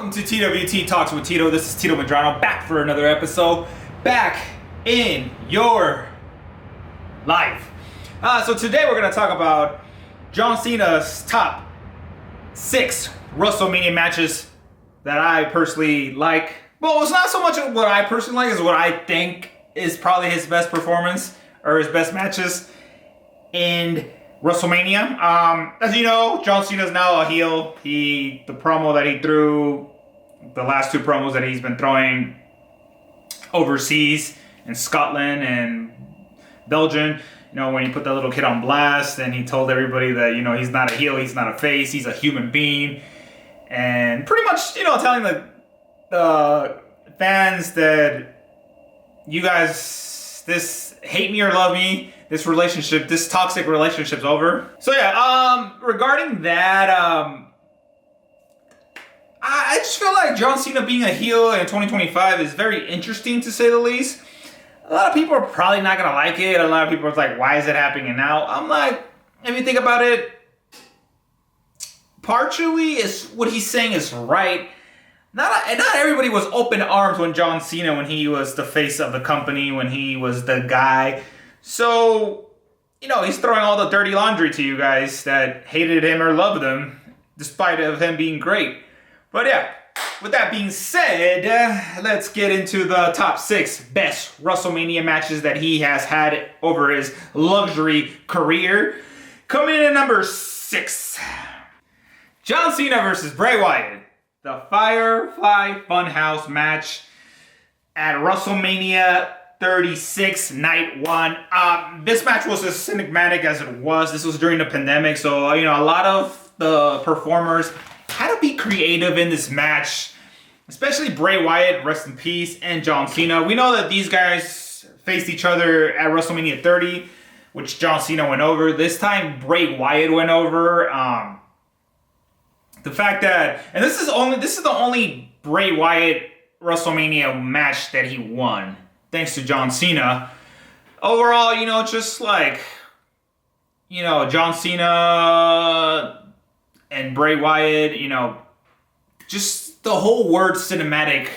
Welcome to TWT Talks with Tito. This is Tito Medrano back for another episode. Back in your life. So today we're going to talk about John Cena's top 6 WrestleMania matches that I personally like. Well, it's not so much what I personally like as what I think is probably his best performance or his best matches in WrestleMania. As you know, John Cena is now a heel. The promo that he threw, the last 2 promos that he's been throwing overseas in Scotland and Belgium, when he put that little kid on blast and he told everybody that, he's not a heel, he's not a face, he's a human being. And pretty much, telling the fans that you guys, this hate me or love me, this relationship, this toxic relationship's over. So yeah, regarding that, I just feel like John Cena being a heel in 2025 is very interesting to say the least. A lot of people are probably not gonna like it. A lot of people are like, why is it happening now? I'm like, if you think about it, partially is what he's saying is right. Not everybody was open arms when John Cena, when he was the face of the company, when he was the guy. So, he's throwing all the dirty laundry to you guys that hated him or loved him, despite of him being great. But yeah, with that being said, let's get into the top 6 best WrestleMania matches that he has had over his luxury career. Coming in at number 6, John Cena versus Bray Wyatt. The Firefly Funhouse match at WrestleMania 36, night 1. This match was as cinematic as it was. This was during the pandemic, so a lot of the performers had to be creative in this match, especially Bray Wyatt, rest in peace, and John Cena. We know that these guys faced each other at WrestleMania 30, which John Cena went over. This time, Bray Wyatt went over. The fact that, and this is the only Bray Wyatt WrestleMania match that he won, thanks to John Cena. Overall, just like, John Cena and Bray Wyatt, just the whole word cinematic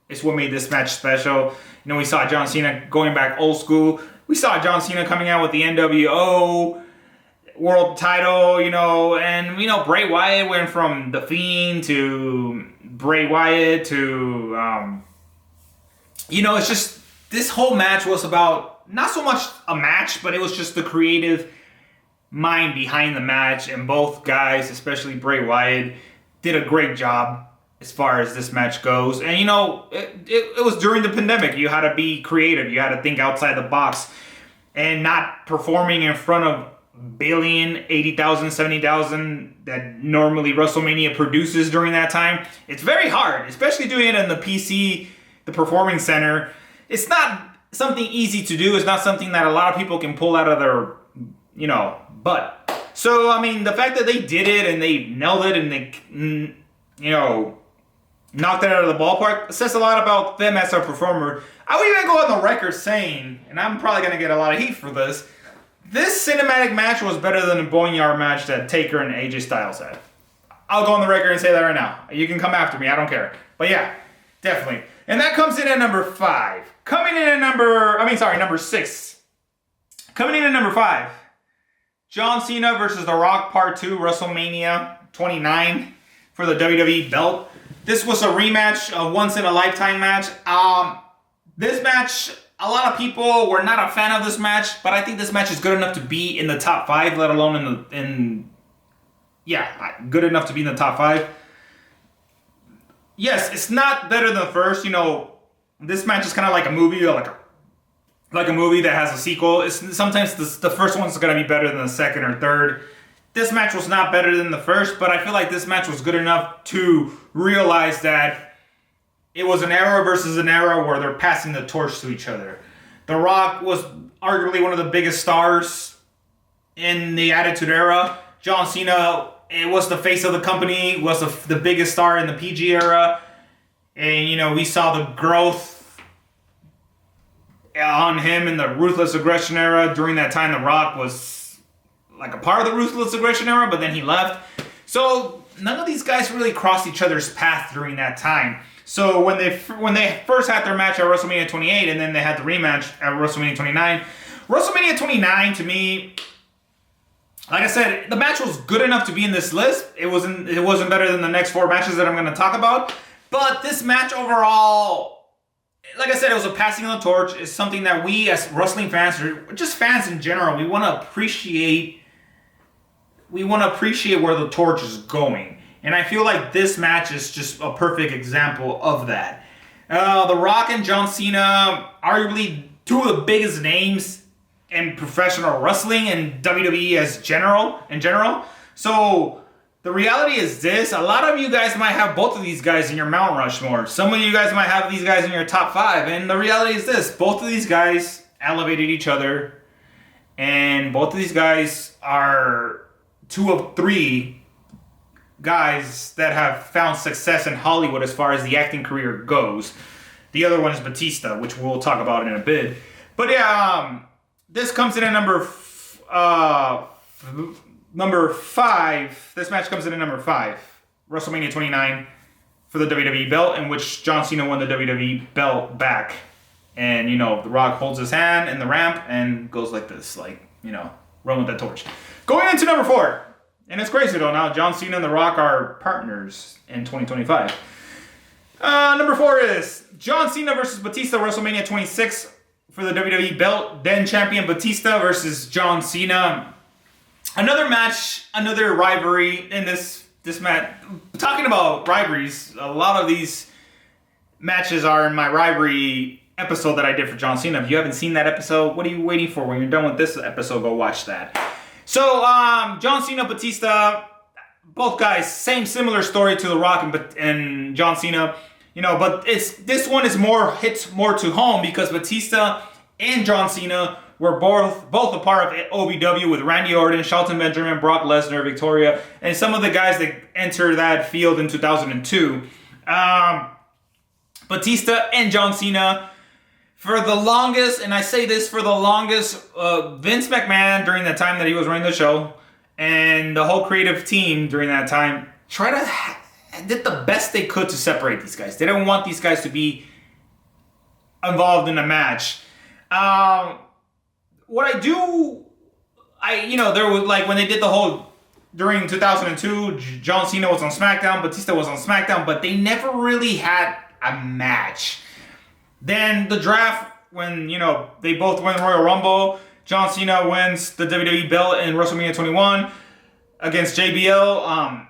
is what made this match special. We saw John Cena going back old school. We saw John Cena coming out with the NWO world title, and Bray Wyatt went from The Fiend to Bray Wyatt to, it's just, this whole match was about, not so much a match, but it was just the creative mind behind the match, and both guys, especially Bray Wyatt, did a great job as far as this match goes. And it was during the pandemic. You had to be creative, you had to think outside the box, and not performing in front of billion, 80,000, 70,000 that normally WrestleMania produces during that time. It's very hard, especially doing it in the PC, the Performing Center. It's not something easy to do. It's not something that a lot of people can pull out of their, butt. So, the fact that they did it and they nailed it and they, knocked it out of the ballpark says a lot about them as a performer. I would even go on the record saying, and I'm probably going to get a lot of heat for this cinematic match was better than the Boneyard match that Taker and AJ Styles had. I'll go on the record and say that right now. You can come after me, I don't care. But yeah, definitely. And that comes in at number 5. Number 6. Coming in at number 5. John Cena versus The Rock Part 2, WrestleMania 29 for the WWE belt. This was a rematch, a once-in-a-lifetime match. This match, a lot of people were not a fan of this match, but I think this match is good enough to be in the top 5, let alone good enough to be in the top 5. Yes, it's not better than the first. This match is kind of like a movie, like a movie that has a sequel. Sometimes the first one's going to be better than the second or third. This match was not better than the first, but I feel like this match was good enough to realize that it was an era versus an era where they're passing the torch to each other. The Rock was arguably one of the biggest stars in the Attitude Era. John Cena, it was the face of the company, was the biggest star in the PG era. And, we saw the growth on him in the Ruthless Aggression era. During that time, The Rock was like a part of the Ruthless Aggression era, but then he left. So none of these guys really crossed each other's path during that time. So when they first had their match at WrestleMania 28, and then they had the rematch at WrestleMania 29. WrestleMania 29 to me, like I said, the match was good enough to be in this list. It wasn't better than the next 4 matches that I'm going to talk about. But this match overall, like I said, it was a passing of the torch. It's something that we as wrestling fans, or just fans in general, we want to appreciate. We want to appreciate where the torch is going. And I feel like this match is just a perfect example of that. The Rock and John Cena, arguably 2 of the biggest names in professional wrestling and WWE in general. So the reality is this: a lot of you guys might have both of these guys in your Mount Rushmore. Some of you guys might have these guys in your top 5. And the reality is this: both of these guys elevated each other, and both of these guys are 2 of 3 guys that have found success in Hollywood as far as the acting career goes. The other one is Batista, which we'll talk about in a bit. But yeah, this comes in at number 5. This match comes in at number 5. WrestleMania 29 for the WWE belt, in which John Cena won the WWE belt back. And, The Rock holds his hand in the ramp and goes like this, run with that torch. Going into number 4. And it's crazy though, now John Cena and The Rock are partners in 2025. Number 4 is John Cena versus Batista, WrestleMania 26 for the WWE belt. Then champion Batista versus John Cena. Another match, another rivalry in this match. Talking about rivalries, a lot of these matches are in my rivalry episode that I did for John Cena. If you haven't seen that episode, what are you waiting for? When you're done with this episode, go watch that. So, John Cena, Batista, both guys, similar story to The Rock and John Cena, but this one hits more to home because Batista and John Cena were both a part of OVW with Randy Orton, Shelton Benjamin, Brock Lesnar, Victoria, and some of the guys that entered that field in 2002. Batista and John Cena. For the longest, and I say this for the longest, Vince McMahon, during the time that he was running the show, and the whole creative team during that time, did the best they could to separate these guys. They didn't want these guys to be involved in a match. There was when they did the whole, during 2002, John Cena was on SmackDown, Batista was on SmackDown, but they never really had a match. Then the draft, when, they both win Royal Rumble, John Cena wins the WWE belt in WrestleMania 21 against JBL.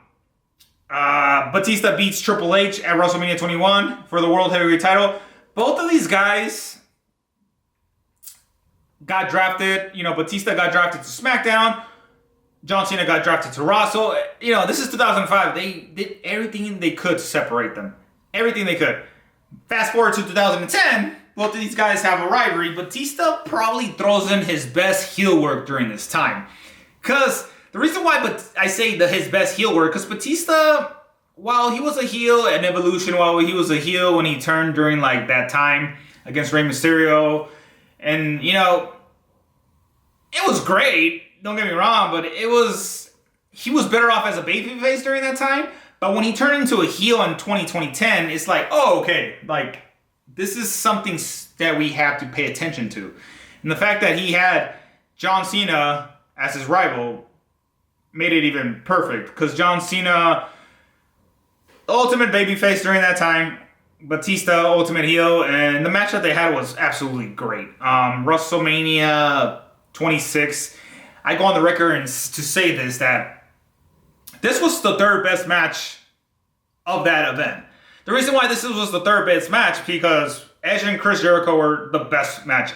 Batista beats Triple H at WrestleMania 21 for the World Heavyweight title. Both of these guys got drafted. Batista got drafted to SmackDown. John Cena got drafted to Raw. So, this is 2005. They did everything they could to separate them. Everything they could. Fast forward to 2010, both of these guys have a rivalry. Batista probably throws in his best heel work during this time. Because the reason why I say his best heel work, because Batista, while he was a heel in Evolution, while he was a heel when he turned during that time against Rey Mysterio, and it was great, don't get me wrong, but he was better off as a babyface during that time. But when he turned into a heel in 2010, it's okay, this is something that we have to pay attention to. And the fact that he had John Cena as his rival made it even perfect. Because John Cena, the ultimate babyface during that time, Batista, ultimate heel, and the match that they had was absolutely great. WrestleMania 26, I go on the record to say that this was the 3rd best match of that event. The reason why this was the 3rd best match, because Edge and Chris Jericho were the best match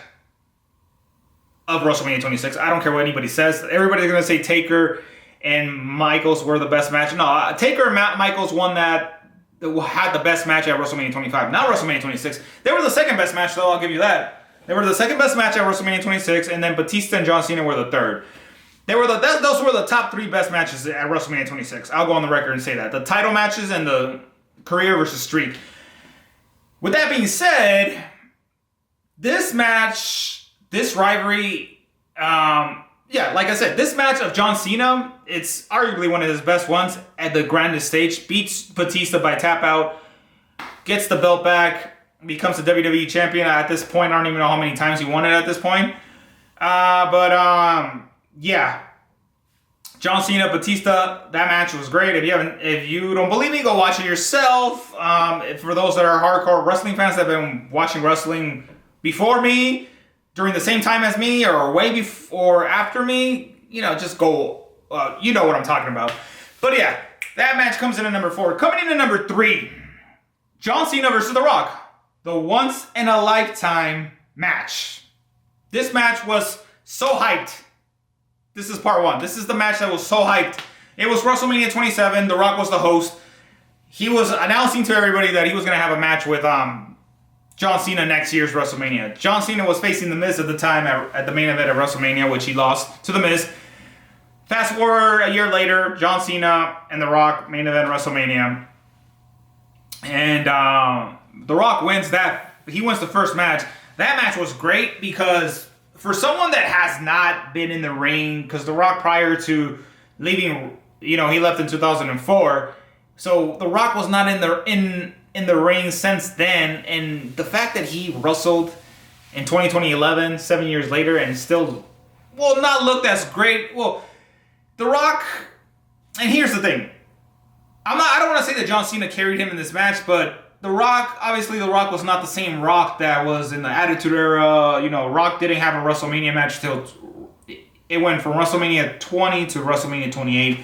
of WrestleMania 26. I don't care what anybody says. Everybody's going to say Taker and Michaels were the best match. No, Taker and Michaels won had the best match at WrestleMania 25, not WrestleMania 26. They were the 2nd best match, though, I'll give you that. They were the 2nd best match at WrestleMania 26, and then Batista and John Cena were the 3rd. Those were the top 3 best matches at WrestleMania 26. I'll go on the record and say that. The title matches and the career versus streak. With that being said, this match, this rivalry, yeah, like I said, this match of John Cena, it's arguably one of his best ones at the grandest stage. Beats Batista by tap out, gets the belt back, becomes the WWE champion. At this point, I don't even know how many times he won it at this point. Yeah. John Cena, Batista, that match was great. If you don't believe me, go watch it yourself. For those that are hardcore wrestling fans that have been watching wrestling before me, during the same time as me, or way before or after me, just go, you know what I'm talking about. But yeah, that match comes in at number 4. Coming in at number 3, John Cena versus The Rock. The once in a lifetime match. This match was so hyped. This is part 1. This is the match that was so hyped. It was WrestleMania 27. The Rock was the host. He was announcing to everybody that he was going to have a match with John Cena next year's WrestleMania. John Cena was facing The Miz at the time at the main event of WrestleMania, which he lost to The Miz. Fast forward a year later, John Cena and The Rock main event WrestleMania. And The Rock wins that. He wins the first match. That match was great because for someone that has not been in the ring, because The Rock prior to leaving, he left in 2004. So The Rock was not in the ring since then. And the fact that he wrestled in 2011, 7 years later, and still, not looked as great. Well, The Rock, and here's the thing. I don't want to say that John Cena carried him in this match, but The Rock was not the same Rock that was in the Attitude Era. Rock didn't have a WrestleMania match till it went from WrestleMania 20 to WrestleMania 28.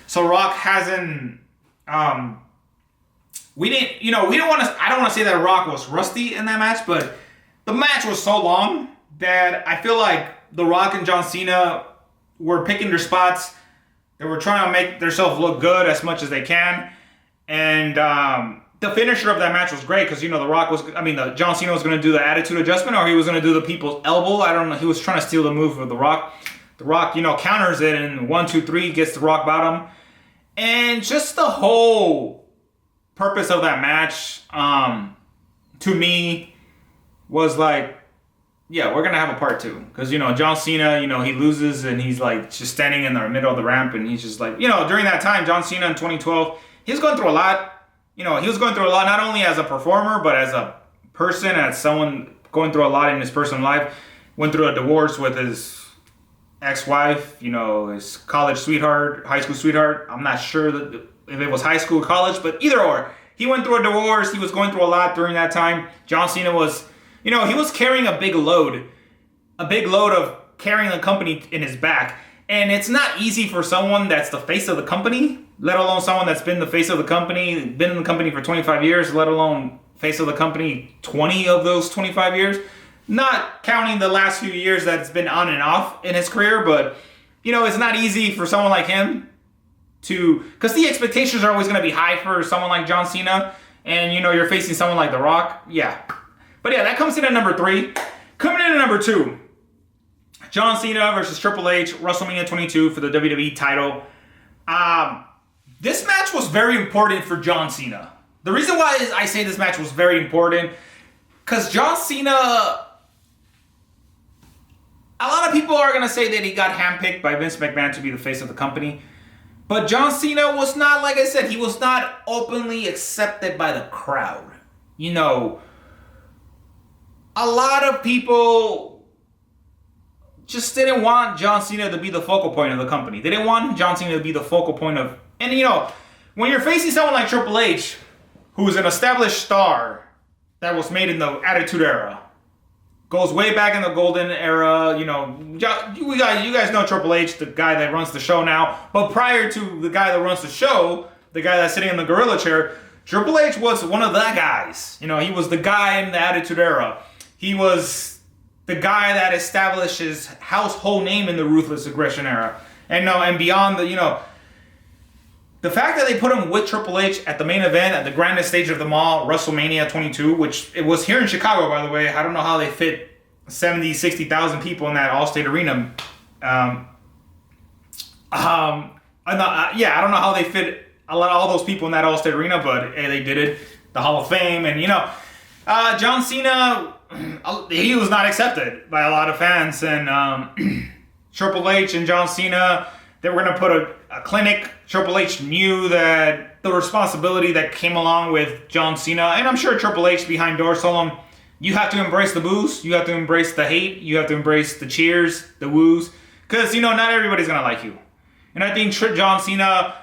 So Rock hasn't. I don't want to say that Rock was rusty in that match, but the match was so long that I feel like The Rock and John Cena were picking their spots. They were trying to make themselves look good as much as they can. And the finisher of that match was great because, John Cena was going to do the attitude adjustment, or he was going to do the people's elbow. I don't know. He was trying to steal the move of The Rock. The Rock, counters it, and 1, 2, 3 gets the Rock bottom. And just the whole purpose of that match, to me, was like, yeah, we're going to have a part 2. Because, John Cena, he loses and he's like just standing in the middle of the ramp, and he's just like, during that time, John Cena in 2012, he was going through a lot. He was going through a lot, not only as a performer, but as a person, as someone going through a lot in his personal life. Went through a divorce with his ex-wife, his college sweetheart, high school sweetheart. I'm not sure if it was high school or college, but either or. He went through a divorce. He was going through a lot during that time. John Cena was, he was carrying a big load of carrying the company in his back. And it's not easy for someone that's the face of the company, let alone someone that's been the face of the company, been in the company for 25 years, let alone face of the company 20 of those 25 years. Not counting the last few years that's been on and off in his career, but, it's not easy for someone like him because the expectations are always going to be high for someone like John Cena, and, you're facing someone like The Rock. Yeah. But yeah, that comes in at number 3. Coming in at number 2. John Cena versus Triple H, WrestleMania 22 for the WWE title. This match was very important for John Cena. The reason why I say this match was very important, because John Cena, a lot of people are going to say that he got handpicked by Vince McMahon to be the face of the company. But John Cena was not, like I said, he was not openly accepted by the crowd. A lot of people just didn't want John Cena to be the focal point of the company. They didn't want John Cena to be the focal point of... And, when you're facing someone like Triple H, who's an established star that was made in the Attitude Era, goes way back in the Golden Era, you guys know Triple H, the guy that runs the show now. But prior to the guy that runs the show, the guy that's sitting in the gorilla chair, Triple H was one of the guys. He was the guy in the Attitude Era. He was the guy that established his household name in the Ruthless Aggression Era. And beyond the fact that they put him with Triple H at the main event, at the grandest stage of them all, WrestleMania 22, which it was here in Chicago, by the way. I don't know how they fit 70, 60,000 people in that Allstate Arena. I don't know how they fit all those people in that Allstate Arena, but hey, they did it. The Hall of Fame, and John Cena, he was not accepted by a lot of fans, and Triple H and John Cena, they were going to put a clinic. Triple H knew that the responsibility that came along with John Cena, and I'm sure Triple H behind doors told him, you have to embrace the boos, you have to embrace the hate, you have to embrace the cheers, the woos, because, not everybody's going to like you. And I think John Cena,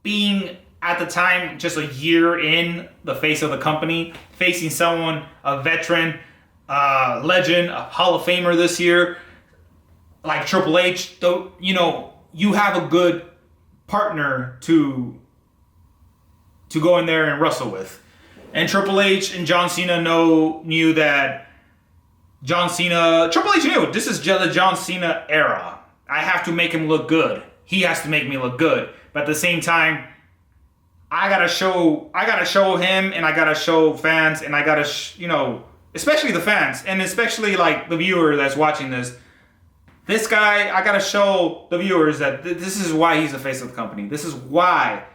being at the time just a year in the face of the company, facing someone, a veteran, legend, a Hall of Famer this year, like Triple H, though, you have a good partner to go in there and wrestle with. And Triple H and John Cena knew that Triple H knew this is the John Cena era. I have to make him look good. He has to make me look good. But at the same time, I gotta show him, and I gotta show fans, and I gotta, especially the fans, and especially like the viewer that's watching this. This guy, I gotta show the viewers that this is why he's the face of the company. This is why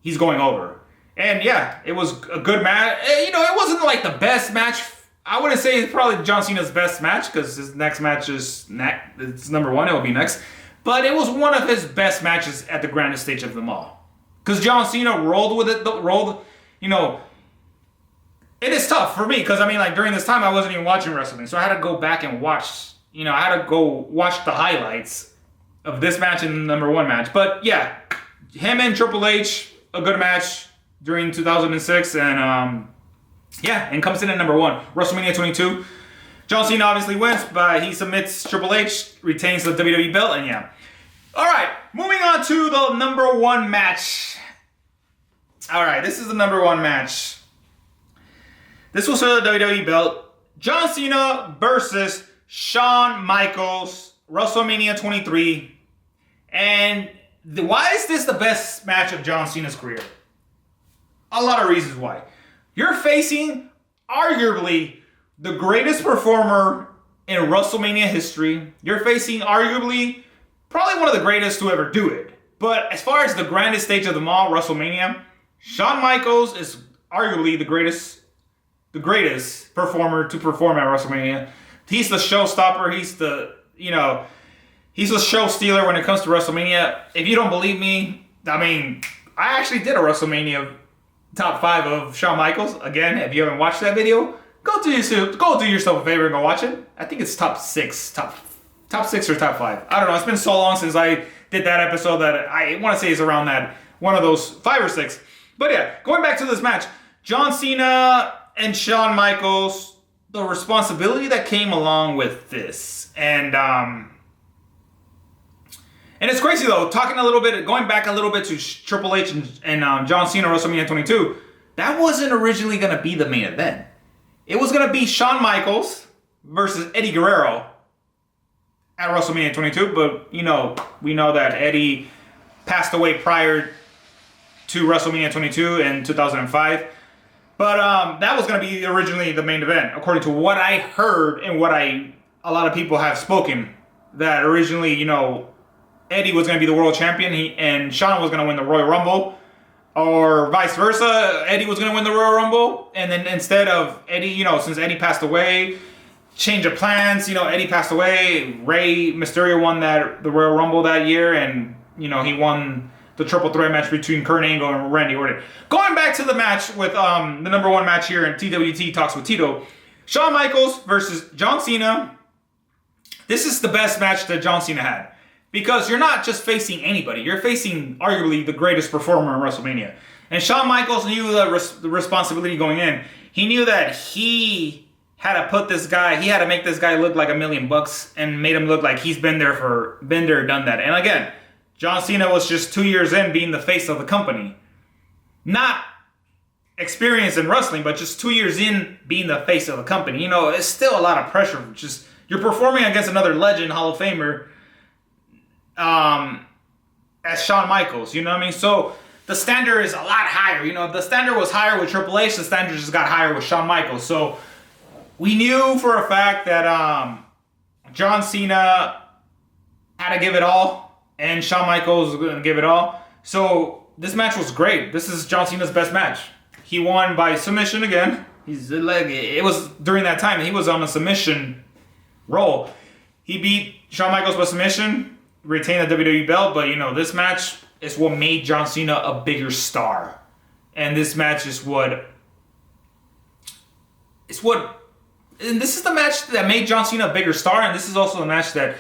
he's going over. And yeah, it was a good match. It wasn't like the best match. I wouldn't say it's probably John Cena's best match, because his next match is it's number 1. It will be next. But it was one of his best matches at the grandest stage of them all. Because John Cena rolled with it. It is tough for me, because during this time I wasn't even watching wrestling, so I had to go back and watch. I had to go watch the highlights of this match and the number 1 match. But yeah, him and Triple H, a good match during 2006, and and comes in at number 1, WrestleMania 22. John Cena obviously wins, but he submits Triple H, retains the WWE belt, and yeah. All right, moving on to the number 1 match. All right, this is the number 1 match. This was for the WWE belt. John Cena versus Shawn Michaels, WrestleMania 23. And why is this the best match of John Cena's career? A lot of reasons why. You're facing arguably the greatest performer in WrestleMania history. You're facing arguably probably one of the greatest to ever do it. But as far as the grandest stage of them all, WrestleMania, Shawn Michaels is arguably the greatest performer to perform at WrestleMania. He's the showstopper. He's the show stealer when it comes to WrestleMania. If you don't believe me, I actually did a WrestleMania top 5 of Shawn Michaels. Again, if you haven't watched that video, go do yourself a favor and go watch it. I think it's top 6 or top 5. I don't know. It's been so long since I did that episode that I want to say it's around that one of those 5 or 6. But yeah, going back to this match, John Cena and Shawn Michaels, the responsibility that came along with this, and it's crazy though. Going back a little bit to Triple H and John Cena WrestleMania 22, that wasn't originally going to be the main event. It was going to be Shawn Michaels versus Eddie Guerrero at WrestleMania 22, but we know that Eddie passed away prior to WrestleMania 22 in 2005. But that was going to be originally the main event, according to what I heard and what a lot of people have spoken. That originally, Eddie was going to be the world champion, and Shawn was going to win the Royal Rumble, or vice versa. Eddie was going to win the Royal Rumble, and then instead of Eddie, since Eddie passed away, change of plans. Eddie passed away. Rey Mysterio won the Royal Rumble that year, and he won the triple threat match between Kurt Angle and Randy Orton. Going back to the match with the number 1 match here in TWT Talks with Tito, Shawn Michaels versus John Cena. This is the best match that John Cena had, because you're not just facing anybody. You're facing arguably the greatest performer in WrestleMania. And Shawn Michaels knew the responsibility going in. He knew that he had to make this guy look like $1 million and made him look like he's been there, done that. And again, John Cena was just 2 years in being the face of the company. Not experienced in wrestling, but just 2 years in being the face of the company. It's still a lot of pressure. You're performing against another legend, Hall of Famer, as Shawn Michaels. You know what I mean? So the standard is a lot higher. The standard was higher with Triple H. The standard just got higher with Shawn Michaels. So we knew for a fact that John Cena had to give it all, and Shawn Michaels was going to give it all. So this match was great. This is John Cena's best match. He won by submission again. It was during that time he was on a submission roll. He beat Shawn Michaels by submission, retained the WWE belt, but this match is what made John Cena a bigger star. And this match is and this is the match that made John Cena a bigger star, and this is also the match that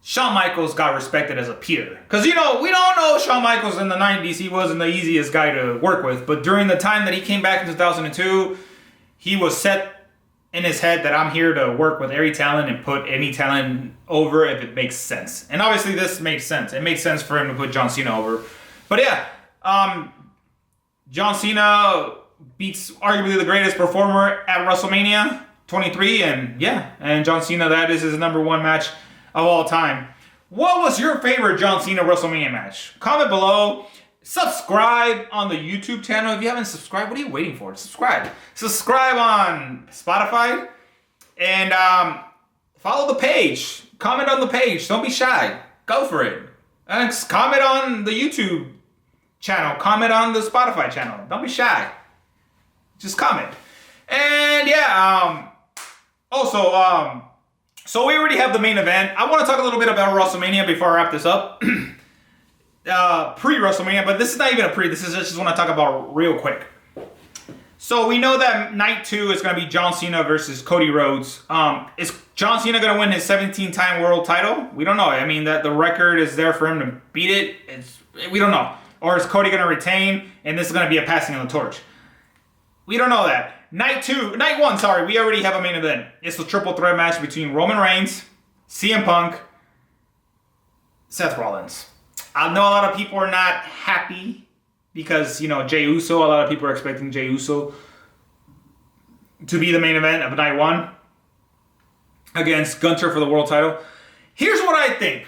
Shawn Michaels got respected as a peer. Because, we don't know Shawn Michaels in the 90s. He wasn't the easiest guy to work with. But during the time that he came back in 2002, he was set in his head that I'm here to work with every talent and put any talent over if it makes sense. And obviously this makes sense. It makes sense for him to put John Cena over. But yeah, John Cena beats arguably the greatest performer at WrestleMania 23. And John Cena, that is his number one match of all time. What was your favorite John Cena WrestleMania match? Comment below. Subscribe on the YouTube channel. If you haven't subscribed, what are you waiting for? Subscribe. Subscribe on Spotify. And follow the page. Comment on the page. Don't be shy. Go for it. And comment on the YouTube channel. Comment on the Spotify channel. Don't be shy. Just comment. And so we already have the main event. I want to talk a little bit about WrestleMania before I wrap this up. Pre-WrestleMania, but this is not even a pre. This is just want to talk about real quick. So we know that night 2 is going to be John Cena versus Cody Rhodes. Is John Cena going to win his 17-time world title? We don't know. I mean, that the record is there for him to beat it. We don't know. Or is Cody going to retain, and this is going to be a passing of the torch? We don't know that. Night 1, we already have a main event. It's the triple threat match between Roman Reigns, CM Punk, Seth Rollins. I know a lot of people are not happy because, Jey Uso, a lot of people are expecting Jey Uso to be the main event of night 1 against Gunther for the world title. Here's what I think.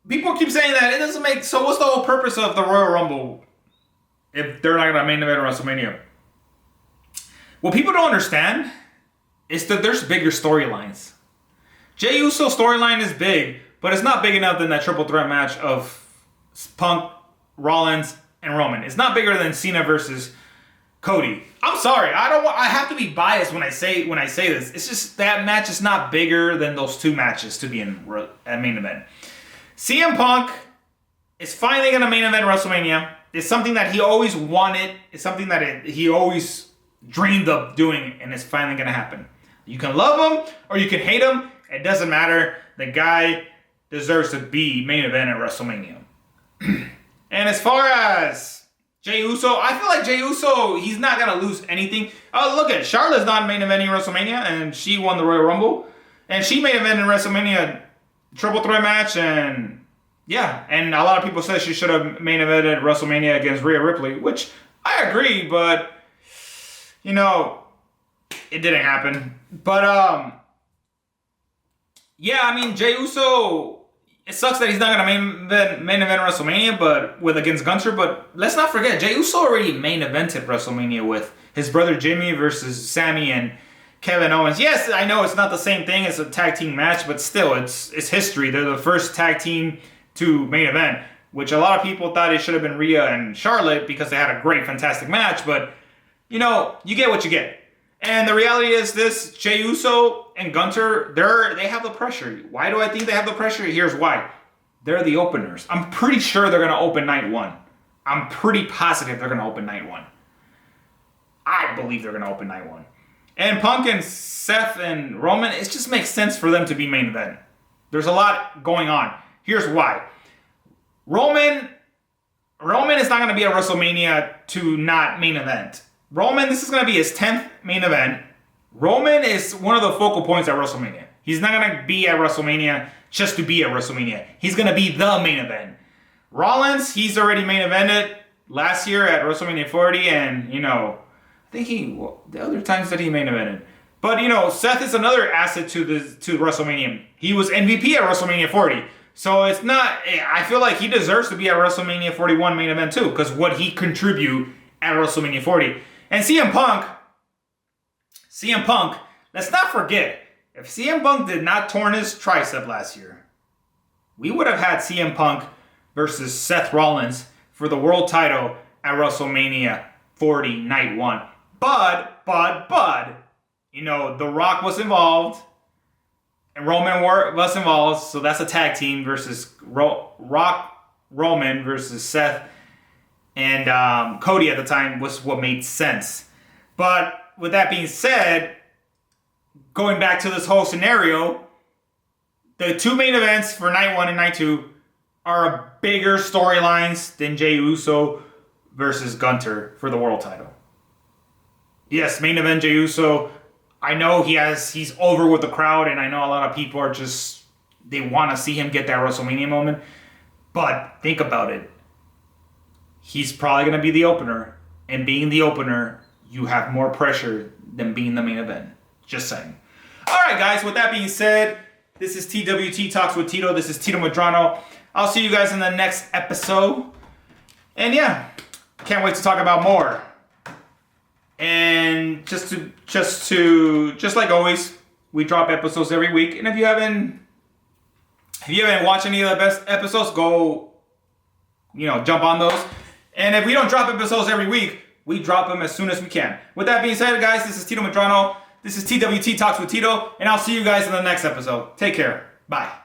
People keep saying that it doesn't make... So what's the whole purpose of the Royal Rumble if they're not going to main event WrestleMania? What people don't understand is that there's bigger storylines. Jey Uso's storyline is big, but it's not big enough than that triple threat match of Punk, Rollins, and Roman. It's not bigger than Cena versus Cody. I'm sorry, I have to be biased when I say this. It's just that match is not bigger than those two matches to be in a main event. CM Punk is finally going to main event WrestleMania. It's something that he always wanted. It's something that he always dreamed of doing, and it's finally going to happen. You can love him or you can hate him. It doesn't matter. The guy deserves to be main event at WrestleMania. And as far as Jey Uso, I feel like Jey Uso, he's not going to lose anything. Oh, look at Charlotte's not main eventing WrestleMania, and she won the Royal Rumble. And she main evented WrestleMania triple threat match, and and a lot of people said she should have main evented WrestleMania against Rhea Ripley, which I agree, but it didn't happen. But Jey Uso, it sucks that he's not gonna main event WrestleMania, but against Gunther. But let's not forget, Jey Uso already main evented WrestleMania with his brother Jimmy versus Sammy and Kevin Owens. Yes, I know it's not the same thing as a tag team match, but still, it's history. They're the first tag team to main event, which a lot of people thought it should have been Rhea and Charlotte because they had a great, fantastic match. But you get what you get. And the reality is this: Jey Uso and Gunther, they have the pressure. Why do I think they have the pressure? Here's why. They're the openers. I'm pretty sure they're going to open night 1. I'm pretty positive they're going to open night 1. I believe they're going to open night 1. And Punk and Seth and Roman, it just makes sense for them to be main event. There's a lot going on. Here's why. Roman is not going to be at WrestleMania to not main event. Roman, this is going to be his 10th main event. Roman is one of the focal points at WrestleMania. He's not going to be at WrestleMania just to be at WrestleMania. He's going to be the main event. Rollins, he's already main evented last year at WrestleMania 40, and, I think the other times that he main evented. But, Seth is another asset to WrestleMania. He was MVP at WrestleMania 40. So it's not, I feel like he deserves to be at WrestleMania 41 main event too, because what he contribute at WrestleMania 40. And CM Punk, let's not forget, if CM Punk did not torn his tricep last year, we would have had CM Punk versus Seth Rollins for the world title at WrestleMania 40 night 1. But, The Rock was involved, And Roman was involved, so that's a tag team versus Roman versus Seth and Cody at the time was what made sense. But with that being said, going back to this whole scenario, the two main events for night 1 and night 2 are bigger storylines than Jey Uso versus Gunter for the world title. Yes, main event Jey Uso. I know he's over with the crowd, and I know a lot of people are just, they want to see him get that WrestleMania moment. But think about it. He's probably going to be the opener. And being the opener, you have more pressure than being the main event. Just saying. Alright guys, with that being said, this is TWT Talks with Tito. This is Tito Madrano. I'll see you guys in the next episode. And yeah, can't wait to talk about more. And just like always, we drop episodes every week. And if you haven't watched any of the best episodes, go, jump on those. And if we don't drop episodes every week, we drop them as soon as we can. With that being said, guys, this is Tito Madrano. This is TWT Talks with Tito. And I'll see you guys in the next episode. Take care. Bye.